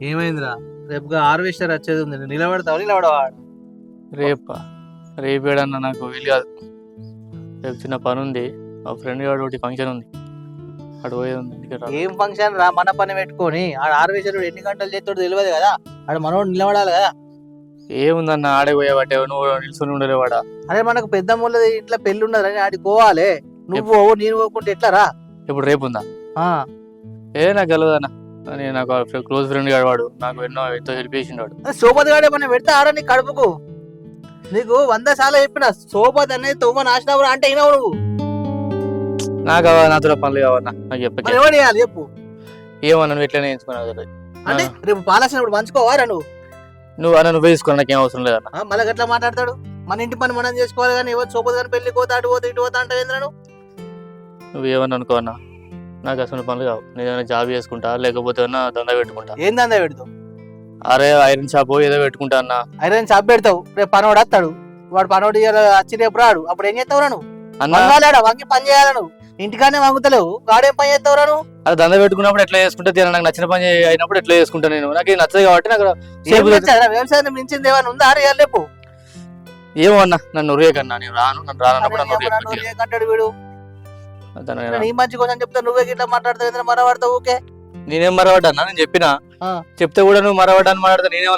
ఏమైందిరా? రేపు హార్వెస్టర్ వచ్చేది ఉంది, నిలబడతావు నిలబడవా? రేపా? రేపు ఏడన్నా నాకు వీలు కాదు. రేపు చిన్న పని ఉంది, మా ఫ్రెండ్ గారు ఒకటి ఫంక్షన్ ఉంది, అటు పోయేది ఉంది. అందుకే రా. ఏం ఫంక్షన్ రా? మన పని పెట్టుకొని ఆడ హార్వెస్టర్ ఎన్ని గంటలు చేస్తాడో తెలియదు కదా, ఆడ మనోడు నిలబడాలి కదా. ఏముందన్న ఆడే పోయేవాటే, నువ్వు నిల్చుని ఉండలేవాడా? అరే మనకు పెద్ద ముళ్ళది ఇంట్లో పెళ్లి ఉన్నది అని ఆడికి పోవాలి. నువ్వు పోవు, నేను పోకుంటే ఎట్లా రా? ఇప్పుడు రేపు ఉందా? నాకు తెలియదన్న. నేను నాకు క్లోజ్ ఫ్రెండ్ గాడు, వాడు నాకు ఎంతో హెల్ప్ చేసిండు. సోపతి గాడే మనం పెడితే ఆడ నీ కడుపుకు. నీకు 100 సార్లు చెప్పిన సోపతి అనేది తొవ్వ నాశనవురా అంటే అయినావు నువ్వు. నాకు నాతో పనులు కావన్నా, నాకు చెప్పి ఎవరు చేయాలి చెప్పు. ఏమన్నా నువ్వు ఎట్లనే ఎంచుకున్నావు అంటే రేపు పాలాసినప్పుడు మంచుకోవారా నువ్వు? నువ్వు వేసుకోవాలి, నాకేం అవసరం లేదన్న. మళ్ళీ గట్లా మాట్లాడతాడు. మన ఇంటి పని మనం చేసుకోవాలి కానీ ఎవరు సోపతి కానీ పెళ్లి పోతా అటు పోతా ఇటు పోతా అంటే ఏంద్రా నువ్వు ఏమన్నా అనుకో అన్న, నాకు అసలు పనులు కావు. నేను ఏదైనా జాబ్ చేసుకుంటా, లేకపోతే దందా పెట్టుకుంటా. ఏం దందా పెడతావు? అరే ఐరన్ షాప్ ఏదో పెట్టుకుంటా అన్న. ఐరన్ షాప్ పెడతావు, రేపు పనోడు వస్తాడు, వాడు పనోడు వచ్చి రేపు రాడు, అప్పుడు ఏం చేస్తావురా నువ్వు? అన్న వంగి పని చేయాల నువ్వు, ఇంటికానే వంగుతలేవు, గాడేం పని చేస్తావురా నువ్వు? అది దందా పెట్టుకున్నప్పుడు ఎట్లా చేసుకుంటా, నాకు నచ్చిన పని అయినప్పుడు ఎట్లా చేసుకుంటా. నేను నాకు ఇది నచ్చదు కాబట్టి నాకు వ్యవసాయం మించింది ఏమైనా ఉందా? రేపు ఏమో అన్న, నన్ను ఉరేకన్నా, నేను రాను, నన్ను రాను వీడు. నీ మంచి కోసం చెప్తా, నువ్వే గిట్లా మాట్లాడతావు, మరవాడతావు. ఓకే నేనేం మరవాడన్నా? నేను చెప్పినా చెప్తే కూడా నువ్వు మరవాడని మాట్లాడతా. నేనేమో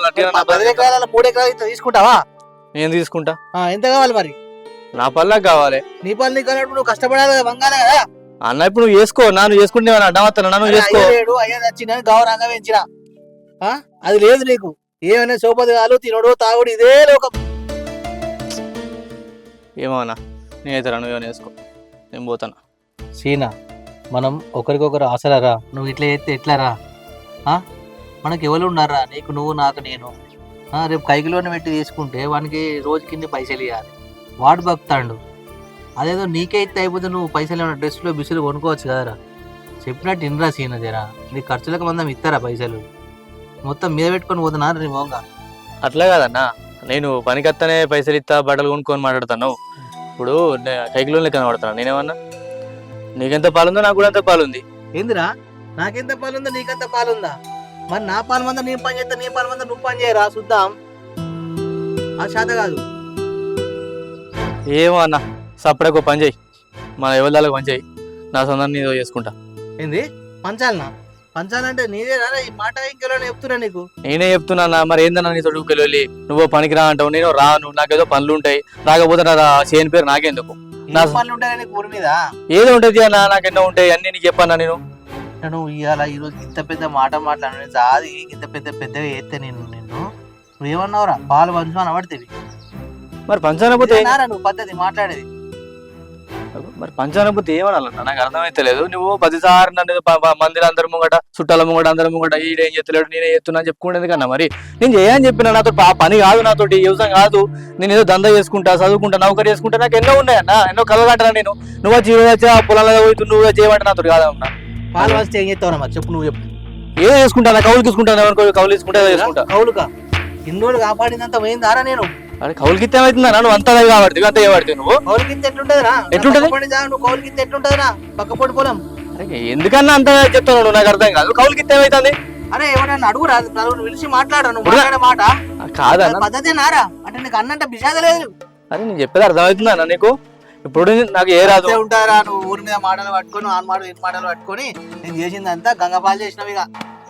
10 ఎకరాల 3 ఎకరాలు తీసుకుంటావా? నేను తీసుకుంటా. ఎంత కావాలి మరి? నా పనులకు కావాలి. నీ పనులు నీకు అన్నప్పుడు నువ్వు కష్టపడాలి కదా, వంగాలే కదా అన్న. ఇప్పుడు నువ్వు చేసుకో, నన్ను చేసుకుంటే అడ్డమవుతాను. నన్ను చేసుకో. అయ్యేది వచ్చిన గౌరవంగా పెంచిన అది లేదు నీకు. ఏమైనా సోపది కాదు, తినడు తాగుడు ఇదే లోకం. ఏమన్నా నేనైతే రా, నువ్వేమైనా వేసుకో, నేను పోతాను. సీనా, మనం ఒకరికొకరు ఆసరారా. నువ్వు ఇట్లా చేస్తే ఎట్లారా? మనకి ఎవరు ఉన్నారా? నీకు నువ్వు, నాకు నేను. రేపు కైకిలోనే పెట్టి తీసుకుంటే వానికి రోజు కింద పైసలు ఇవ్వాలి, వాడు బతుకుతాడు. అదేదో నీకే ఇస్తే అయిపోతే నువ్వు పైసలు ఏమైనా డ్రెస్సులో బిస్సులు కొనుక్కోవచ్చు కదరా. చెప్పినట్టు ఇన్రా సీనా జరా. నీ ఖర్చులకు మందం ఇస్తారా పైసలు? మొత్తం మీద పెట్టుకొని పోతున్నారు నీ మోంగా. అట్లా కాదన్నా, నేను పనికత్తనే పైసలు ఇస్తా, బట్టలు కొనుక్కొని మాట్లాడతాను. ఇప్పుడు కైకిలోనే కనబడతాను. నేనేమన్నా నీకెంత పాలుందో నాకు కూడా అంత పాలుంది. ఏందిరా? నాకెంత పాలుందో నీకెంత పాలుందా? మరి నా పాలు మంద నేను పని చేస్తా, నీ పాలు మంద నువ్వు పని చేయరా, చూద్దాం. అది శాత కాదు. ఏమో అన్న, సపరేట్గా పని చేయి, మన ఎవరిదాలకు పని చేయి, నా సొంతం నీదో చేసుకుంటా. ఏంది పంచాలనా? పంచాలంటే నీదేనా? ఈ మాట ఇంకెలా చెప్తున్నా నీకు? నేనే చెప్తున్నా. మరి ఏందన్నా నీతో వెళ్ళి నువ్వు పనికి రా అంటావు, నేను రాను, నాకేదో పనులు ఉంటాయి, రాకపోతే నా చేయని పేరు నాకెందుకు? పనులు ఉంటాయి నీకు ఊరి మీద? ఏదో ఉంటుంది అన్న, నాకెన్నో ఉంటాయి, అన్ని నీకు చెప్పన్నా. నేను ఇవాళ ఈరోజు ఇంత పెద్ద మాట మాట్లాడు, అది ఇంత పెద్దగా చేస్తే నిన్ను నువ్వేమన్నావురా? పాలు పంచు అని పడితేవి. మరి పంచానుభూతి నువ్వు పద్ధతి మాట్లాడేది. మరి పంచానుభూతి ఏమన్నా నాకు అర్థమైతే లేదు. నువ్వు 10 సార్లు నన్ను మందిరం అందరి ముంగట, చుట్టాల ముంగట, అందరి ముంగట ఈడేం చేస్తలేడు, నేనే చేస్తున్నా అని చెప్పుకునేది కన్నా. మరి నేను చేయని చెప్పిన, నాతో పని కాదు, నాతోటి వ్యవసాయం కాదు, నేను ఏదో దందా చేసుకుంటా, చదువుకుంటా, నౌకరీ చేసుకుంటా, నాకు ఎన్నో ఉన్నాయన్న, ఎన్నో కలగంటా. నేను నువ్వు జీవన పొలంలో పోయి నువ్వు చేయమంటే నాతో కాదన్నా. పాలు వస్తే ఏం చేస్తావు మరి చెప్పు, నువ్వు చెప్పు. ఏదో చేసుకుంటా, కౌలు తీసుకుంటాను, కౌలు తీసుకుంటా చేసుకుంటా. కౌలుకా? ఇన్ని రోజులు కాపాడిందంత పోయింది ఆరా నేను. అరే కౌలు కిత్త ఏమైతుందా? నువ్వు అంతా కాబట్టి అంత చేయబడితే నువ్వు కౌలు కింద ఎట్లుంటదిరా? ఎట్లుంటది? నువ్వు కౌలు కింద ఎట్లుంటదిరా? పక్క పొడి పొలం. అరే ఎందుకన్నా అంత చెప్తున్నావు? నాకు అర్థం కాదు. కౌలు కిత్త ఏమైతుంది? అరే ఎవరన్నా అడుగురా, పిలిచి మాట్లాడు. నువ్వు మాట్లాడే మాట కాదా పద్ధతి నారా? అంటే నీకు అన్నంటే బిజాద లేదు. అరే నేను చెప్పేది అర్థమవుతుందా అన్న నీకు? ఇప్పుడు నాకు ఏ రాదు ఉంటారా? నువ్వు ఊరి మీద మాటలు పట్టుకొని, ఆన్ మాటలు ఇటు మాటలు పట్టుకొని నేను చేసిందంతా గంగపాలు చేసినవి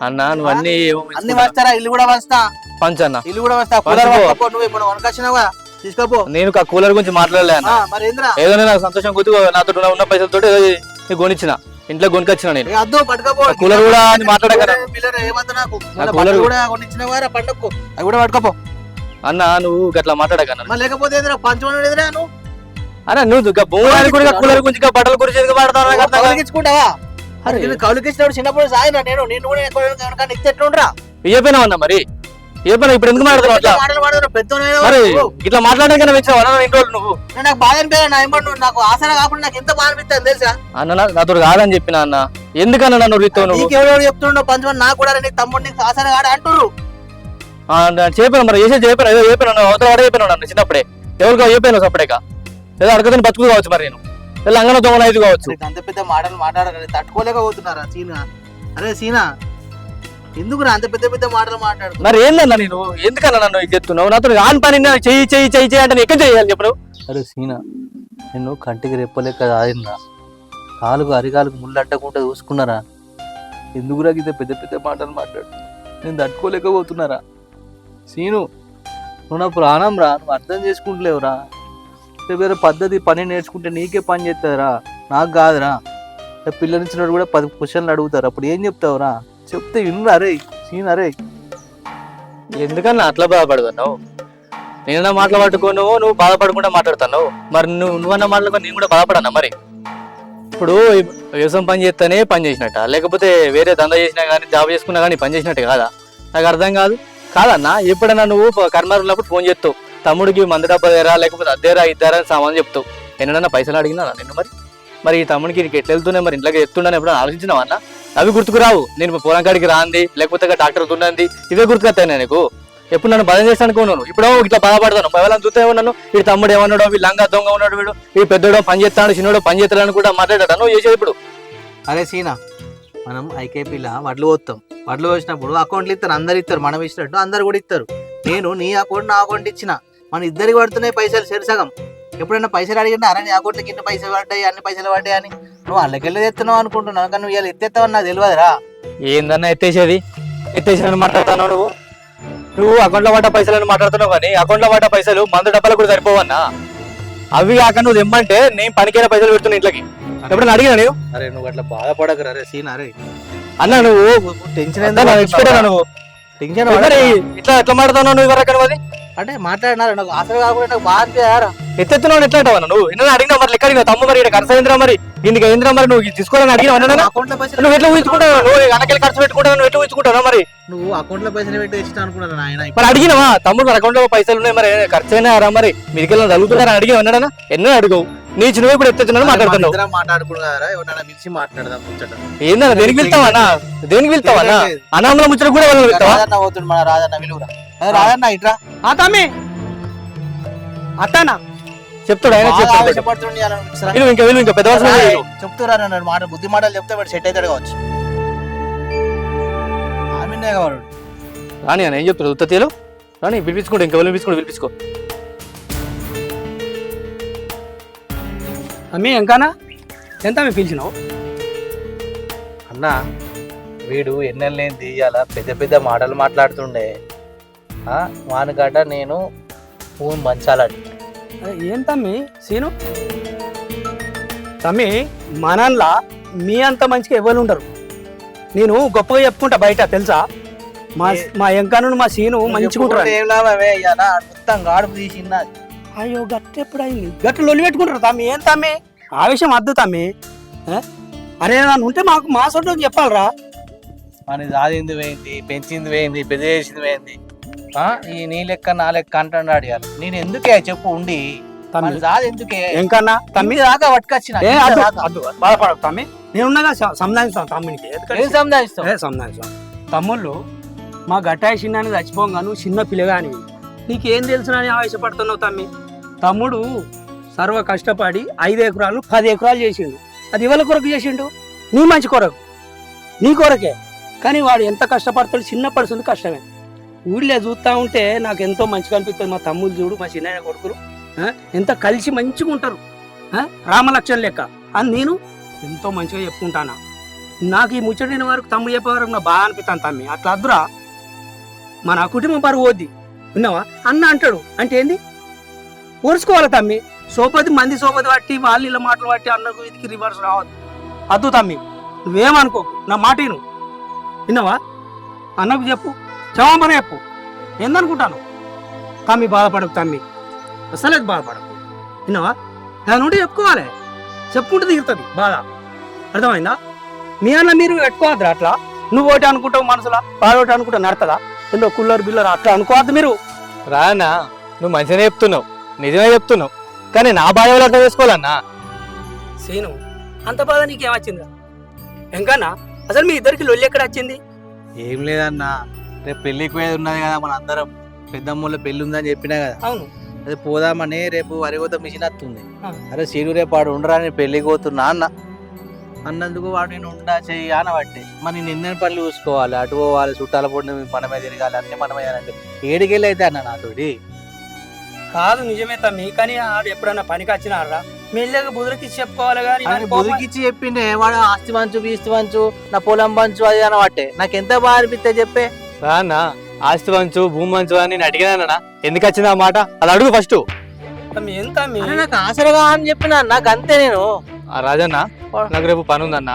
అన్న. నువ్వు అన్ని వస్తారా? ఇల్లు కూడా వస్తా పంచన్న, ఇల్లు కూడా వస్తా. నువ్వు ఇప్పుడు వనకొచ్చినావా? తీసుకోపో. నేను కూలర్ గురించి మాట్లాడలే అన్న. మరి ఏంద్రా? ఏదో నాకు సంతోషం కొద్ది నాతో ఉన్న పైసలతో నీకు కొనిచ్చిన, ఇంట్లో కొనుకొచ్చిన. నేను అద్దు పట్టుకోపో. కూలర్ కూడా మాట్లాడక ఏమద్దు నాకు. కూలర్ కూడా కొనిచ్చినవారా పండుగకు? అవి కూడా పట్టుకోపో అన్న. నువ్వు గట్లా మాట్లాడకన్నా. లేకపోతే పంచమని ఎదురా నువ్వు అన్న. నువ్వు భూమి కూడా కూలర్ గురించి, బట్టల గురించి కౌలుకిచ్చుకుంటావా? కౌలుకిచ్చినప్పుడు చిన్నప్పుడు సాయినా నేను కూడా ఎట్లుంటరా ఏపోయినావన్నా? మరి ఏపోయినా ఇప్పుడు ఎందుకు మాట్లాడుతున్నావు? మరి ఇట్లా మాట్లాడకన్నా వచ్చినావా ఇంట్లో నువ్వు? నాకు బాధ అనిపించా, నాకు ఆసరా కాకుండా నాకు ఎంత బాధ అనిపిస్తుంది తెలుసా? అన్న నాతో కాదని చెప్పిన అన్న. ఎందుకన్నా నన్ను ఎవరు చెప్తుండో పంచమని నాకు కూడా నీకు తమ్ముడు నీకు ఆసరా కాడ అంటుర్రు. చెప్పాను మరి, చేసే చెప్పాను, ఏదో చెప్పాను, అవతల వాడే చెప్పాను నన్ను చిన్నప్పుడే. ఎవరికో చెప్పాను సపరేక, ఏదో అడగదని బతుకు కావచ్చు మరి. నేను అంగన దొంగ ఐదు కావచ్చు. అంత పెద్ద మాటలు మాట్లాడాలి, తట్టుకోలేకపోతున్నారా సీనా? అరే సీనా, ఎందుకు అంత పెద్ద పెద్ద మాటలు మాట్లాడు? మరి ఏందన్నా నేను ఎందుకన్నా నన్ను ఇది చెప్తున్నావు? నాతో ఆన్ పని చెయ్యి చెయ్యి చెయ్యి చెయ్యి అంటే ఎక్కడ చేయాలి చెప్పు? అరే సీనా, నేను కంటికి రెప్పలేక ఆదిరా, కాలుకు అరికాలకు ముళ్ళు అట్టకుండా చూసుకున్నారా? ఎందుకురా ఇంత పెద్ద పెద్ద మాటలు మాట్లాడు? నేను తట్టుకోలేకపోతున్నారా? సీను, నువ్వు నా ప్రాణం రా, నువ్వు అర్థం చేసుకుంటలేవురా. వేరే పద్ధతి పని నేర్చుకుంటే నీకే పని చేస్తారా, నాకు కాదురా. పిల్లనిచ్చినట్టు కూడా 10 క్వశ్చన్లు అడుగుతారు, అప్పుడు ఏం చెప్తావురా? చెప్తే వినురా రే సీన్. అరే ఎందుకన్నా అట్లా బాధపడుతున్నావు? నేనన్నా మాటలు పట్టుకోను, నువ్వు బాధపడకుండా మాట్లాడుతున్నావు. మరి నువ్వన్నా మాటలు నేను కూడా బాధపడన్నా? మరి ఇప్పుడు వ్యవసాయం పని చేస్తేనే పని చేసినట్ట, లేకపోతే వేరే దందా చేసినా కానీ జాబ్ చేసుకున్నా కానీ పని చేసినట్టు కాదా? నాకు అర్థం కాదన్నా. ఎప్పుడైనా నువ్వు కర్మారు ఉన్నప్పుడు ఫోన్ చేస్తావు, తమ్ముడికి మందు డబ్బా దేరా లేకపోతే అద్దేరా ఇద్దారా అని సామాన్ చెప్తావు. ఎన్నడన్నా పైసలు అడిగినా నిన్ను? మరి ఈ తమ్ముడికి నీకు ఎట్లా వెళ్తున్నాయి, మరి ఇంట్లోకి ఎత్తుండని ఎప్పుడైనా ఆలోచించినావా అన్న? అవి గుర్తుకురావు. నేను పొలం కాడికి రాంది లేకపోతే డాక్టర్ తున్నది ఇవే గుర్తుకొస్తాయి నీకు. ఎప్పుడు నన్ను బాధ చేస్తాను అనుకున్నాను, ఇప్పుడు ఇట్లా బాధపడతాను. ఎవరైనా చూస్తే ఉన్నాను, వీడు తమ్ముడు ఏమన్నాడో, వీడు లంగా దొంగ ఉన్నాడు, వీడు పెద్దోడో పని చేస్తాడు, చిన్నోడో పని చేస్తాడని కూడా మాట్లాడాడు. నువ్వు చేసేది ఇప్పుడు. అరే సీనా, మనం ఐకేపీలా వడ్లు పోతాం, వడ్లు వచ్చినప్పుడు అకౌంట్లు ఇస్తారు, అందరు ఇస్తారు, మనం ఇచ్చినట్టు అందరు కూడా ఇస్తారు. నేను నీ అకౌంట్ నా అకౌంట్ ఇచ్చిన, మన ఇద్దరికి పడుతున్నాయి పైసలు సరిసగం. ఎప్పుడైనా పైసలు అడిగినా అరే నీ అకౌంట్కి ఇన్ని పైసలు పడ్డాయి, అన్ని పైసలు పడ్డాయి అని నువ్వు అల్లకెళ్ళి ఎత్తున్నావు అనుకుంటున్నావు, కానీ నువ్వు ఇలా ఎత్తేస్తావని నాకు తెలియదురా. ఏందన్నా ఎత్తేసేది మాట్లాడుతున్నావు? నువ్వు అకౌంట్లో పడ్డ పైసలను మాట్లాడుతున్నావు, కానీ అకౌంట్లో పడ్డ పైసలు మందు డబ్బాలు కూడా సరిపోవన్నా. అవి కాక నువ్వు తెమ్మంటే నేను పనికైనా పైసలు పెడుతున్నా ఇంట్లోకి. ఎప్పుడైనా అడిగినా నేను? అరే నువ్వు అట్లా బాధపడకరా రే సీన్. అరే అన్నా నువ్వు టెన్షన్ నువ్వు టెన్షన్ ఇట్లా ఎట్లా మాట్లాడుతున్నావు నువ్వు? ఎవరక్కడ అది అంటే మాట్లాడినారు నాకు అసలు కాకుండా నాకు బాగా అనిపించారా? ఎత్తెత్తున్నావు ఎట్లా అంటావు నువ్వు? ఎన్న అడిగినా మరి లెక్క అడిగినా తమ్ము మరి ఖర్చు మరి ఇందుకు ఏంద్రా మరి నువ్వు తీసుకోవాలని అడిగినా నువ్వు ఎట్లా ఊహించుకుంటావు? నువ్వు వెనకెళ్ళి ఖర్చు పెట్టుకుంటావు, నువ్వు ఎట్లా ఊహించుకుంటావు? మరి నువ్వు అకౌంట్ లో పైసలు పెట్టి ఇష్టం అనుకున్నాను ఆయన. మరి అడిగినావా తమ్ముడు మరి అకౌంట్ లో పైసలు ఉన్నాయి, మరి ఖర్చు అయినా మరి మీదికెళ్ళి తగ్గుతున్నారా అడిగినా అన్నాడనా? ఎన్నో అడుగు నీ చిన్నవి ఇప్పుడు ఎత్తుతున్నాను మాట్లాడుతున్నావు. మాట్లాడుకున్నారా ఎవరైనా పిలిచి మాట్లాడదాం ముచ్చట. ఏందన్నా దేనికి వెళ్తావన్నా? దేనికి వెళ్తావన్నా? అనామల ముచ్చట కూడా అవుతుంది మన రాజన్న విలువరా. రాజన్న ఇట్రా తమ్మి అత్తానా చెప్తాడు ఆయన ఇంకా పెద్ద చెప్తున్నారు మాట బుద్ధి మాటలు చెప్తే వాడు సెట్ అవుతాడు కావచ్చు. ఆమెనే కావాడు రాని అని ఏం చెప్తాడు ఉత్తీలు రాని పిలిపించుకోండి, ఇంకా పిలిపించుకో. అమ్మి ఎంకానా ఎంత మీ పిలిచినావు అన్నా? వీడు ఎన్నెళ్ళేం తీయాల పెద్ద పెద్ద మాటలు మాట్లాడుతుండే వానికట నేను మంచాలని. ఏం తమ్మి సీను? తమ్మి మనల్లా మీ అంత మంచిగా ఎవరు ఉండరు. నేను గొప్పగా చెప్పుకుంటా బయట తెలుసా, మా ఎంకాను మా సీను మంచిగా ఉంటారు. ఏం లాభమే మొత్తం గాడుపు తీసిందా? అయ్యో గట్టు ఎప్పుడైంది గట్టు లొల్లి పెట్టుకుంటారు తమ్మి. ఏం తమ్మి ఆవేశం వద్దు తమ్మి. అరే నన్ను ఉంటే మాకు మా సొంత చెప్పాలరా. మన సాధింది పోయింది, పెంచింది పోయింది, పెద్ద చేసింది పోయింది. ఈ నీ లెక్క నా లెక్క అంటాడు అడిగారు. నేను ఎందుకే చెప్పు ఉండి ఎందుకే ఎంకన్నా తమ్మి దాకా పట్టుకొచ్చిన బాధపడకు తమ్మి. నేనున్నాగా సంధానిస్తాను తమ్మునికి. సంధానిస్తాను తమ్ముళ్ళు మా గట్టాయి చిన్నాన్ని చచ్చిపోగా నువ్వు చిన్న పిల్లగాని నీకేం తెలుసునని ఆవేశపడుతున్నావు తమ్మి. తమ్ముడు సర్వ కష్టపడి 5 ఎకరాలు 10 ఎకరాలు చేసిండు. అది ఎవరి కొరకు చేసిండు? నీ మంచి కొరకు, నీ కొరకే. కానీ వాడు ఎంత కష్టపడతాడు, చిన్నప్పటి నుంచి కష్టమే. ఊళ్ళో చూస్తూ ఉంటే నాకు ఎంతో మంచిగా అనిపిస్తుంది. మా తమ్ముళ్ళు చూడు, మా చిన్న కొడుకులు ఎంత కలిసి మంచిగా ఉంటారు, రామలక్ష్మణ్ లెక్క అని నేను ఎంతో మంచిగా చెప్పుకుంటాను. నాకు ఈ ముచ్చటిన వరకు తమ్ముడు చెప్పే వరకు నాకు బాగా అనిపిస్తాను తమ్మి. అట్లా అద్దురా మన కుటుంబం పరువు పోద్ది. విన్నావా? అన్న అంటాడు అంటే ఏంది? ఓర్చుకోవాలి తమ్మి. మంది సోపతి పట్టి వాళ్ళు ఇలా మాటలు పట్టి అన్నకు ఇదికి రివర్స్ రావద్దు. అద్దు తమ్మి, నువ్వేమనుకో, నా మాట విను. విన్నావా? అన్నకు చెప్పు, క్షమాపణ చెప్పు. ఏందనుకుంటాను తమ్మి? బాధపడకు తమ్మి, అసలేదు బాధపడకు. విన్నావా? దాని నుండి చెప్పుకోవాలి, చెప్పుకుంటే తీరుతుంది బాధ. అర్థమైందా? మీ అన్న మీరు పెట్టుకోవద్దురా అట్లా. నువ్వు ఒకటి అనుకుంటావు మనసులా, వాడు ఒకటి అనుకుంటావు నడతదా? ఎందుకో కుల్లర్ బిల్లర్ అట్లా అనుకోవద్దు మీరు. రానా నువ్వు మంచిగానే చెప్తున్నావు, నిజమే చెప్తున్నావు, కానీ నా బాధ ఎవరు అర్థం చేసుకోవాలన్నా? సీను అంత బాధ నీకేమొచ్చిందా? ఎంకన్నా అసలు మీ ఇద్దరికి లొల్లి ఎక్కడ వచ్చింది? ఏం లేదన్నా, రేపు పెళ్లికి పోయేది ఉన్నది కదా, మన అందరం పెద్దమ్మలో పెళ్లి ఉందని చెప్పినా కదా. అవును, అదే పోదామని రేపు వరిగోత మిషన్ వస్తుంది. అరే సీను రేపు ఆడు ఉండరా, నేను పెళ్లికి పోతున్నా అన్న. అన్నందుకు వాడు నేను ఉండా చెయ్యి అనబట్టే మరి నేను ఎన్నెన్ని పనులు చూసుకోవాలి, అటు పోవాలి, చుట్టాల పొడిని మనమే తిరగాలి, అన్ని మనమే చేయాలంటే ఏడికెళ్ళి అయితే అన్న నాతోటి. కాదు నిజమే తమ్మి, కానీ ఆడు ఎప్పుడన్నా పనికి వచ్చినారా మెల్లగా బుదిరికి చెప్పుకోవాలి కానీ బుదికిచ్చి చెప్పిండే వాడు ఆస్తి పంచు బీస్తి పంచు నా పొలం పంచు అది అనబట్టే నాకు ఎంత బాగా అనిపిస్తే చెప్పే. అన్న ఆస్తి పంచు భూమి పంచు అని నేను అడిగానన్నా, ఎందుకు వచ్చింది ఆ మాట అది అడుగు ఫస్ట్. ఎంత నాకు ఆసరగా అని చెప్పిన నాకు అంతే. నేను రాజన్న నాకు రేపు పని ఉందన్న,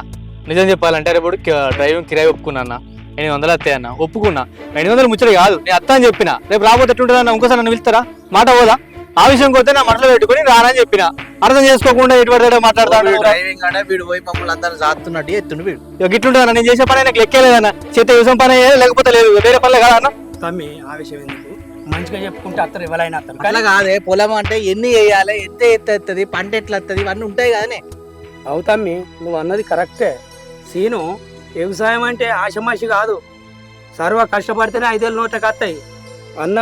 నిజం చెప్పాలంటే రేపు డ్రైవింగ్ కిరాయి ఒప్పుకున్నా, 800 వస్తాయి అన్న, ఒప్పుకున్నా. 800 ముచ్చడి కాదు, నేను అత్త అని చెప్పిన. రేపు రాబోతే ఎట్లుంటుంది అన్న, ఇంకోసారి నన్ను పిలుస్తారా? మాట పోదా? ఆ విషయం పోతే నా మటలో పెట్టుకుని రానని చెప్పిన. అర్థం చేసుకోకుండా ఎటువంటి మాట్లాడతాడు. డ్రైవింగ్ అంటే వీడు పోయి మమ్మల్ని అందరూ సాగుతున్నట్టు ఎత్తుండు వీడు. గిట్లుంటుందన్న, నేను చేసే పని నాకు లెక్కేలేదన్న, చేత వ్యవసాయం పని లేకపోతే లేదు, వేరే పనులే కాదన్న. తమ్మి ఆ విషయం ఎందుకు, మంచిగా చెప్పుకుంటే అత్తరు ఎవరైనా అత్తరు. అట్లా కాదే, పొలం అంటే ఎన్ని వేయాలి, ఎంత ఎత్తది, పంట ఎట్లా వస్తుంది, ఇవన్నీ ఉంటాయి కదనే. అవుతమ్మి నువ్వు అన్నది కరెక్టే. సీను వ్యవసాయం అంటే ఆశమాషి కాదు, సర్వ కష్టపడితేనే 5 ఏళ్ళ నోట్లకి వస్తాయి అన్న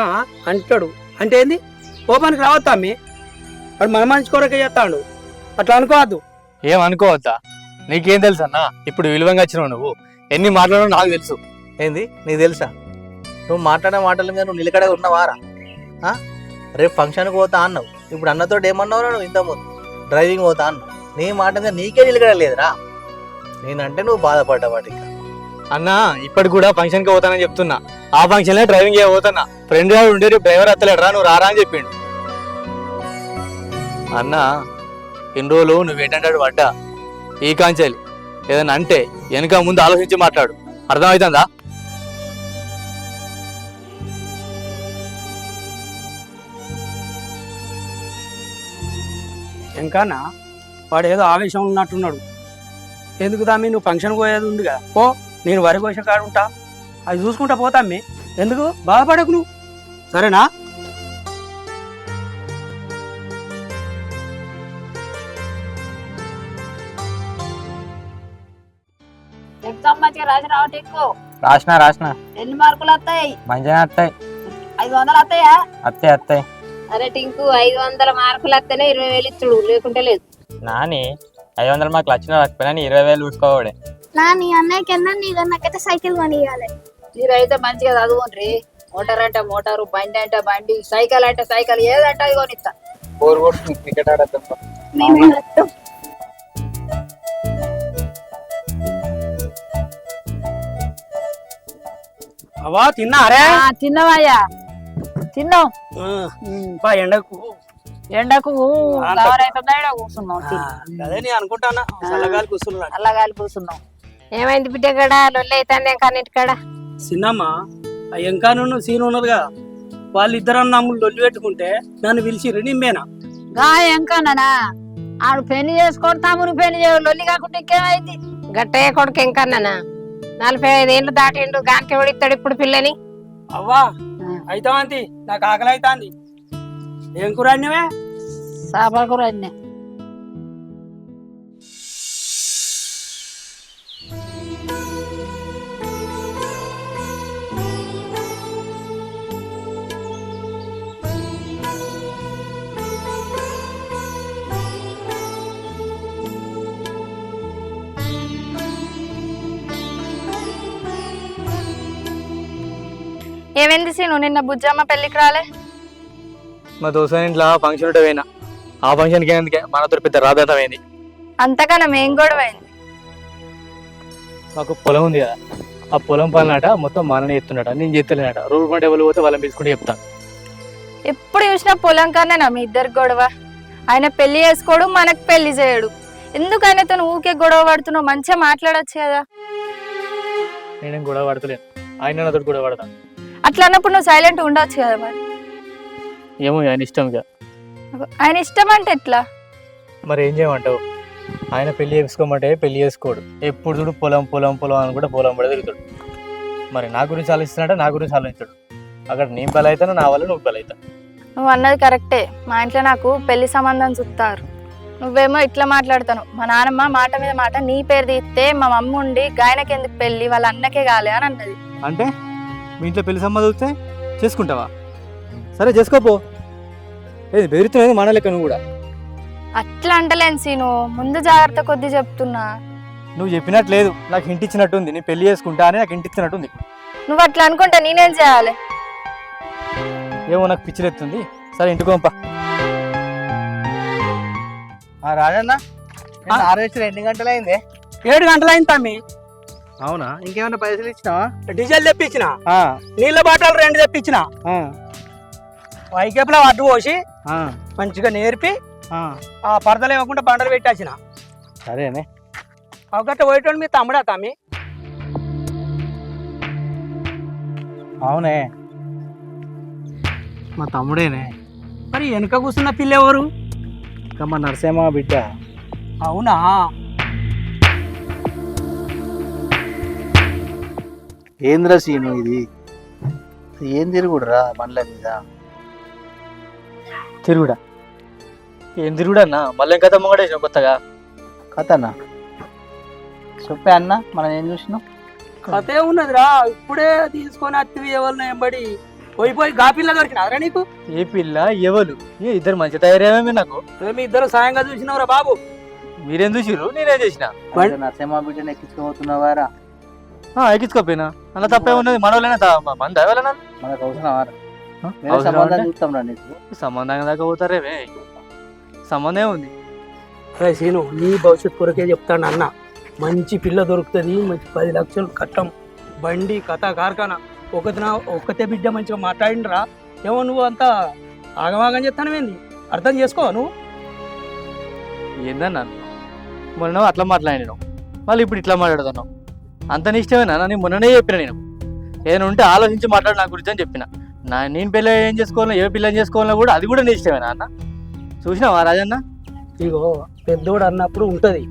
అంటాడు. అంటే ఏంది కోపానికి రావద్దా అమ్మి, వాడు మన మంచి కొరకే చేస్తాడు, అట్లా అనుకోవద్దు. ఏం అనుకోవద్దా? నీకేం తెలుసు అన్న, ఇప్పుడు విలువంగా వచ్చినావు నువ్వు, ఎన్ని మాట్లాడో నాకు తెలుసు. ఏంది నీకు తెలుసా? నువ్వు మాట్లాడే మాటల మీద నువ్వు నిలకడ ఉన్నవారా? రేపు ఫంక్షన్కి పోతా అన్నావు, ఇప్పుడు అన్నతో ఏమన్నావురా నువ్వు? ఇంతకుముందు డ్రైవింగ్ పోతా అన్నావు, నీ మాట మీద నీకే నిలకడ లేదురా. నేనంటే నువ్వు బాధపడ్డావాటి. అన్న ఇప్పటికి కూడా ఫంక్షన్కి పోతానని చెప్తున్నా, ఆ ఫంక్షన్లో డ్రైవింగ్ చేయబోతున్నా. ఫ్రెండ్ గారు ఉండే డ్రైవర్ అత్తలేడు రా, నువ్వు రారా అని చెప్పిండు. అన్న ఇన్ని రోజులు నువ్వేంటంటాడు పడ్డా, ఈ కాంచెలి ఏదన్నా అంటే వెనక ముందు ఆలోచించి మాట్లాడు, అర్థమవుతుందా? ఇంకానా వాడు ఏదో ఆవేశం ఉన్నట్టున్నాడు. ఎందుకు తమ్మి, నువ్వు ఫంక్షన్ పోయేది ఉంది కదా, పో, నేను వరి కోసే కాడు ఉంటా, అది చూసుకుంటా పోతామ్మి, ఎందుకు బాధపడకు నువ్వు, సరేనా? ఎగ్జామ్ మంచిగా రాసి రావటం ఎక్కువ. రాసిన ఎన్ని మార్కులు వస్తాయి? మంచిగా వస్తాయి. 500 వస్తాయా? వస్తాయి. అరే టింకు 500 మార్కులు వస్తేనే 20,000 ఇచ్చుడు, లేకుంటే లేదు. నాని 500 మార్కులు వచ్చినా రాకపోయినా నీ 20,000 చూసుకోవాడే. నా నీ అన్నయ్యకి అన్నా నీ నాకైతే సైకిల్ కొనియాలి. మీరైతే మంచిగా చదువుకోండి. మోటార్ అంటే మోటారు, బండి అంటే బండి, సైకిల్ అంటే సైకిల్, ఏదంటే అది కొనిస్తా. క్రికెట్ ఆడద్దాం. అవా తిన్నారే? తిన్నావయ్యా, తిన్నాం. ఎండకు ఎండకు ఎవరైతుందా కూర్చున్నాం, అదే నేను అనుకుంటానా, చల్లగాలి కూర్చున్నాడు. అల్లగాలి కూర్చున్నాం. ఏమైంది బిడ్డ గడ లొల్లి అవుతుంది కన్నిటికాడ? చిన్నమ్మ ఆ ఎంకా నువ్వు సీన్ ఉన్నది కదా, వాళ్ళిద్దరు నమ్ములు లొల్లి పెట్టుకుంటే నన్ను పిలిచిర్రు, నిమ్మేనా గా ఎంకన్నా ఆడు పెళ్లి చేసుకోడు, తమ్ముని పెళ్లి చేయడు, లొల్లి కాకుండా ఇంకేమైంది? గట్టయ్య కొడుకు ఎంకన్నా 45 ఏళ్ళు దాటిండు, గానికి ఎవడిస్తాడు ఇప్పుడు పిల్లని? అవ్వా అయితాంది, నాకు ఆకలి అవుతాంది. ఏం కూర అన్నవే? చేపల కూర అన్నీ. ఏమైంది సీను, నిన్న బుజ్జమ్మ పెళ్లికి రాలే? మా దోస్తు ఇంట్లో ఫంక్షన్ ఉంటే పోయినా, ఆ ఫంక్షన్కి ఎందుకే మనతో పెద్ద రాదాటమైంది. అంతకన్నా మేం గొడవ అయింది. మాకు పొలం ఉంది కదా, ఆ పొలం పనులట మొత్తం మననే చెప్తున్నట, నేను చెప్తలేనట. రోడ్డు పంట ఎవరు పోతే వాళ్ళని తీసుకుంటే చెప్తాను. ఎప్పుడు చూసినా పొలం కన్నా మీ ఇద్దరికి గొడవ. ఆయన పెళ్లి చేసుకోడు, మనకు పెళ్లి చేయడు. ఎందుకు ఆయనతో ఊకే గొడవ పడుతున్నావు? మంచిగా మాట్లాడొచ్చు కదా. నేనేం గొడవ పడతలేను, ఆయన నాతో గొడవ పడతాను. అట్లా అన్నప్పుడు నువ్వు సైలెంట్ ఉండొచ్చు కదా. మరి ఏమో ఆయన ఇష్టం ఇక. ఆయన ఇష్టం అంటే ఎట్లా? మరి ఏం చేయమంటావు? ఆయన పెళ్లి చేసుకోమంటే పెళ్లి చేసుకోడు, ఎప్పుడు చూడు పొలం పొలం పొలం అని కూడా పొలం పడి తిరుగుతాడు. మరి నా గురించి ఆలోచిస్తున్నాడే, నా గురించి ఆలోచించాడు. అక్కడ నేను బల అవుతాను, నా వల్ల నువ్వు బల అవుతాను. నువ్వు అన్నది కరెక్టే. మా ఇంట్లో నాకు పెళ్లి సంబంధం చూస్తారు, నువ్వేమో ఇట్లా మాట్లాడతాను. మా నాన్నమ్మ మాట మీద మాట నీ పేరు తీస్తే మా మమ్మ ఉండి గాయనకి ఎందుకు పెళ్లి, వాళ్ళ అన్నకే కాలే అని అన్నది. అంటే మీ ఇంట్లో పెళ్లి సంబంధం చూస్తే చేసుకుంటావా? సరే చేసుకోపో, ఏది బెదిరితున్నది మన లెక్క నువ్వు కూడా. అట్లా అంటలేను సీను, ముందు జాగ్రత్త కొద్ది చెప్తున్నా. నువ్వు చెప్పినట్టు లేదు, నాకు హింట్ ఇచ్చినట్టుంది. నీ పెళ్లి చేసుకుంటా అని నాకు హింట్ ఇచ్చినట్టుంది. నువ్వు అట్లా అనుకుంటా నేనేం చేయాలి? ఏమో నాకు పిచ్చిరెత్తుంది. సరే ఇంటికి పంప. రాజన్న హార్వెస్టర్ ఎన్ని గంటలు అయింది? 7 గంటలు అయింది తమ్మి. అవునా? ఇంకేమైనా పైసలు ఇచ్చినావా? డీజిల్ తెప్పించిన, నీళ్ళ బాటలు 2 తెప్పించిన, వైకేపులో అడ్డు పోసి మంచిగా నేర్పి ఆ పరదలు ఇవ్వకుండా బండలు పెట్టేసిన. సరేనే. ఒకటి పోయేటోడు మీ తమ్ముడా తమ్మి? అవునే, మా తమ్ముడేనే. మరి వెనక కూర్చున్న పిల్ల ఎవరు? ఇంకా మా నరసింహ బిడ్డ. అవునా? ఏంద్ర సీను ఇది? ఏం తిరుగుడురా బండ్ల మీద? తిరుగుడా? ఏం తిరుగుడా అన్న? మళ్ళీ ఇంకా తమ్మగడేసిన కొత్తగా కథనా? చెప్పే అన్న, మనం ఏం చూసినాం? కథే ఉన్నదిరా. ఇప్పుడే తీసుకొని అత్తివి ఎవరిని ఎంబడి పోయి గా పిల్ల దొరికినారా నీకు? ఏ పిల్ల ఎవరు? ఇద్దరు మంచి తయారేమే నాకు. మీ ఇద్దరు సాయంగా చూసినవరా బాబు? మీరేం చూసిరు, నేనేం చేసిన? నరసింహ బిడ్డను ఎక్కించుకోబోతున్నావారా? ఎక్కించుకోపోయినా అలా తప్పే ఉన్నది. మనోళ్ళైనా మన దయవలన మనకు అవసరమారా? సంబంధం చూస్తాం రా నీకు. సంబంధం దాకా పోతారేవే. సంబంధం ఉంది. సీను, నీ భవిష్యత్ కొరకే చెప్తాను అన్న. మంచి పిల్ల దొరుకుతుంది, మంచి 10 లక్షలు కట్టం, బండి, కథ, కార్ఖానా. ఒకతే బిడ్డ మంచిగా మాట్లాడినరా. ఏమో నువ్వు అంతా ఆగమాగం చెప్తాను ఏంది? అర్థం చేసుకో నువ్వు. ఏందన్నా మొన్న అట్లా మాట్లాడినావు, మళ్ళీ ఇప్పుడు ఇట్లా మాట్లాడుతున్నావు. అంత నీ ఇష్టమేనా? నేను మొన్ననే చెప్పిన, నేను ఏదైనా ఉంటే ఆలోచించి మాట్లాడు నా గురించి అని చెప్పిన. నేను పిల్ల ఏం చేసుకోవాలో, ఏ పిల్లని చేసుకోవాలో కూడా అది కూడా నీ ఇష్టమేనా అన్న? చూసినావా రాజన్న? ఇగో పెద్దోడు అన్నప్పుడు ఉంటది,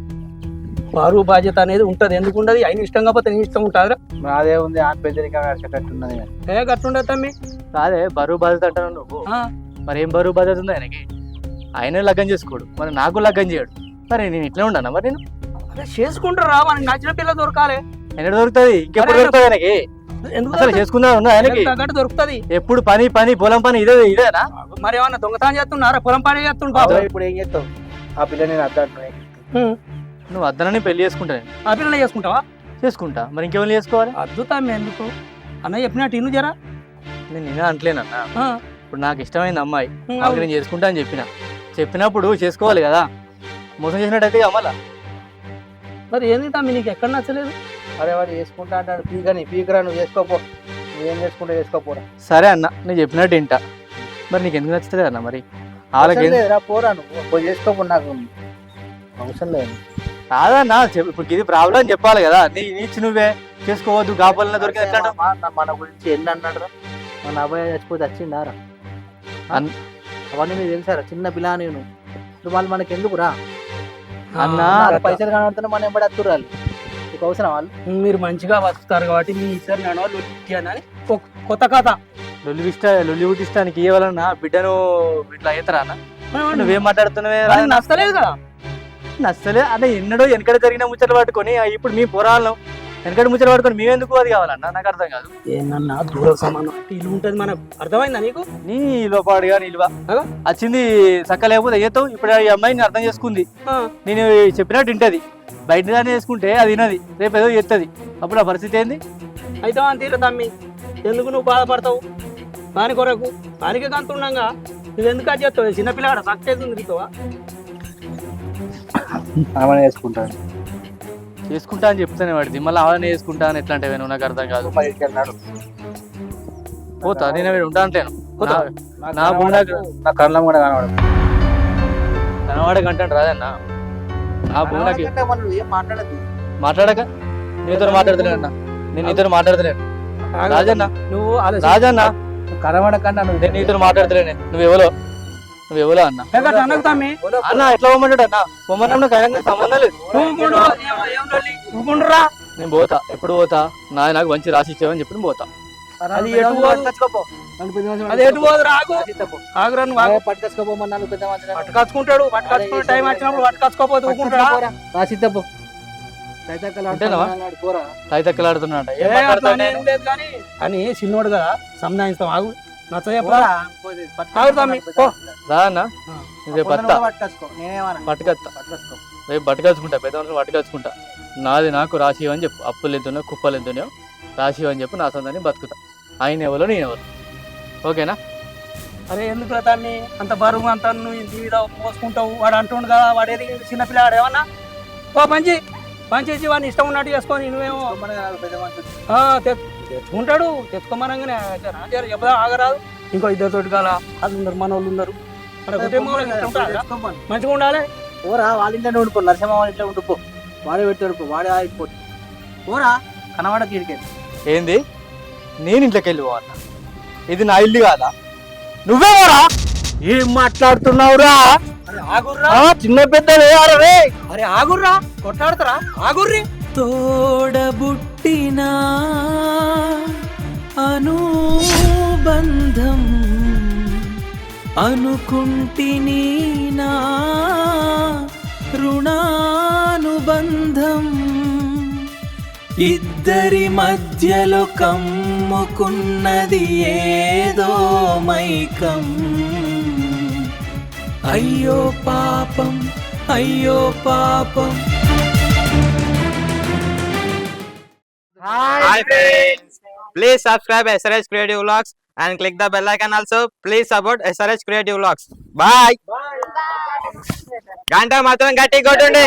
బరువు బాధ్యత అనేది ఉంటది. ఎందుకు ఉండదు? ఆయన ఇష్టం కాకపోతే నీ ఇష్టం ఉంటుందిరా. నాదే ఉంది, ఆ పెద్దరికం అడగట్టున్నది. గట్టుండదు తమ్మి. కాదే బరువు బాధ్యత అంటాను నువ్వు. మరి ఏం బరువు బాధ్యత ఉంది ఆయనకి? ఆయనే లగ్గం చేసుకోడు, మరి నాకు లగ్గం చేయడు. మరి నేను ఇట్లా ఉండనా? మరి నేను చేసుకుంటారా? మనకి నచ్చిన పిల్ల దొరకాలి. ఎన్నడ దొరుకుతుంది? ఇంకెప్పుడు దొరుకుతుంది ఆయనకి? అసలు చేసుకుందా ఉన్నా ఆయనకి? దొరుకుతుంది. ఎప్పుడు పని పని పొలం పని ఇదేనా? మరి ఏమన్నా దొంగతనం చేస్తున్నారా? పొలం పని చేస్తుంటా. ఇప్పుడు ఏం చేస్తావు? ఆ పిల్ల నేను అద్దంటున్నాయి. నువ్వు అద్దనని పెళ్లి చేసుకుంటా. ఆ పిల్లలు చేసుకుంటావా? చేసుకుంటా. మరి ఇంకెవరు చేసుకోవాలి? అద్భుతం. ఎందుకు అన్న చెప్పినట్టు ఇను జరా. నేను అంటలేనన్నా. ఇప్పుడు నాకు ఇష్టమైంది అమ్మాయి, ఆమెకి నేను చేసుకుంటా అని చెప్పినప్పుడు చేసుకోవాలి కదా. మోసం చేసినట్టయితే అమ్మాలా. మరి ఏంది తమ్మి నీకు ఎక్కడ నచ్చలేదు? అరే వాడు చేసుకుంటా అంటాడు. పీకరా, నువ్వు చేసుకోపో. నువ్వేం చేసుకుంటా చేసుకోపోరా. సరే అన్న, నేను చెప్పినట్టు ఏంటా. మరి నీకు ఎందుకు నచ్చుతుంది అన్న? మరి వాళ్ళకి పోరా, నువ్వు చేసుకోపో. నాకు అవసరం లేదు. కాదన్నా, ఇప్పుడు ఇది ప్రాబ్లం చెప్పాలి కదా. నీచి నువ్వే చేసుకోవద్దు, గాపాలన దొరికింది ఎట్లా? మన గురించి ఎన్ని అన్నాడు? మన అబ్బాయి చచ్చిపోతే వచ్చిందారా? అవన్నీ మీకు తెలుసారా? చిన్న పిల్ల నేను. ఇప్పుడు వాళ్ళు మనకి ఎందుకురా అన్న? పైసలు కనబడుతున్నా మన ఎంబడి అత్తురాలి. నీకు అవసరం వాళ్ళు? మీరు మంచిగా బతుకుతారు కాబట్టి మీ ఇద్దరు నడవాలి అని కొత్త కథ. లొల్లి పుట్టిస్తానికి ఇవ్వాలన్నా బిడ్డను ఇట్లా అవుతారా అన్న? నువ్వేం మాట్లాడుతున్నావే? నచ్చలేదు కదా? నచ్చలే అన్న. ఎన్నడో వెనకడ జరిగిన ముచ్చట్లు పట్టుకొని ఇప్పుడు మీ పురాణం వెనకడ ముచ్చట్లు పట్టుకొని మేమెందుకు అది కావాలన్నా? నాకు అర్థం కాదు. ఏమన్నా దూర సమానం ఇల్లు ఉంటుంది మనకు. అర్థమైందా నీకు? నీ నిల్వపాడుగా నిల్వ వచ్చింది చక్క లేకపోతే ఏతో. ఇప్పుడు ఈ అమ్మాయిని అర్థం చేసుకుంది, నేను చెప్పినట్టు వింటది. బయట దాన్ని చేసుకుంటే అది వినది, రేపు ఏదో చెప్తుంది. అప్పుడు ఆ పరిస్థితి ఏంది? అయితే అని తీర తమ్మి, ఎందుకు నువ్వు బాధపడతావు? దాని కొరకు దానికి కంతుండగా నువ్వు ఎందుకు అది చేస్తావు? చిన్నపిల్లగాడ సక్సెస్ ఉంది నీకు. చేసుకుంటా అని చెప్తానే వాడిది, మళ్ళీ అవన్నీ చేసుకుంటా అని ఎట్లా అంటే నాకు అర్థం కాదు. పోతా నేను ఉంటా అంటాను. నా కళ్ళం కూడా కనబడదు. కనవాడకంటాను రాదన్న. నా భూమికి మాట్లాడక నీతో మాట్లాడతలేనన్నా. నేను నీతో మాట్లాడతలేను రాజన్న. నువ్వు రాజన్న కనబడకన్నా నేను నీతో మాట్లాడతలేను. నువ్వెవలో అన్న? అన్న ఎట్లా పోమంటాడు అన్న? పోమన్నా సంబంధం లేదు. నేను పోతా, ఎప్పుడు పోతా? నాకు మంచి రాసి ఇచ్చావని చెప్పి పోతా. అది ఎటు పోదు. పట్టుకచ్చుకుంటాడు. పట్టుకచ్చుకునే టైం వచ్చినప్పుడు పట్టుకచ్చుకోపోతే రాసిద్దపో. తైతక్కలాడుతున్నాడు అని చిన్నోడు కదా, సంధానిస్తాం. ఆగు నచ్చ పట్టుకత్తా రేపు పట్టుకచ్చుకుంటా. పెద్ద పట్టుకచ్చుకుంటా. నాది నాకు రాసి అని చెప్పు. అప్పులు ఎంతున్నాయో కుప్పలు ఎంతున్నాయో రాసి అని చెప్పు. నా సొంతాన్ని బతుకుతా. ఆయన ఎవరో నేను ఎవరు. ఓకేనా? అరే ఎందుకు దాన్ని అంత బరువు అంత నువ్వు ఇంటి మీద పోసుకుంటావు? వాడు అంటుండు కదా, వాడేది చిన్నపిల్లాడు ఏమన్నా ఓ మంచి చేసి వాడిని ఇష్టం ఉన్నట్టు చేసుకొని నువ్వేమో తెచ్చుకుంటాడు. తెచ్చుకోమనగానే చెప్దా ఆగరాదు. ఇంకో ఇద్దరితోటి కాల అది ఉన్నారు, మన వాళ్ళు ఉన్నారు. మన కుటుంబంలో మంచిగా ఉండాలి. ఓరా వాళ్ళ ఇంట్లో ఉండిపో, నరసింహ వాళ్ళ ఇంట్లో ఉండిపో. వాడే పెట్టాడు, వాడే ఆగిపోతుంది. ఓరా కనవాడకి ఇడికెళ్ళి. ఏంది? నేను ఇంట్లోకి వెళ్ళి పోవాలా? ఇది నా ఇల్లు కాదా? నువ్వేమోరా? ఏం మాట్లాడుతున్నావురా? చిన్న పెద్దలే. అరే ఆగుర్రా, కొట్లాడతారా? ఆగుర్రి. తోడబుట్టిన అనుబంధం అనుకుంటిని నా రుణానుబంధం ఇద్దరి మధ్యలో కమ్ముకున్నది ఏదో మైకం. అయ్యో పాపం, అయ్యో పాపం. Hi friends, please subscribe SRH Creative Vlogs and click the bell icon also. Please support SRH Creative Vlogs. Bye. గంట మాత్రం గట్టి కొట్టండి.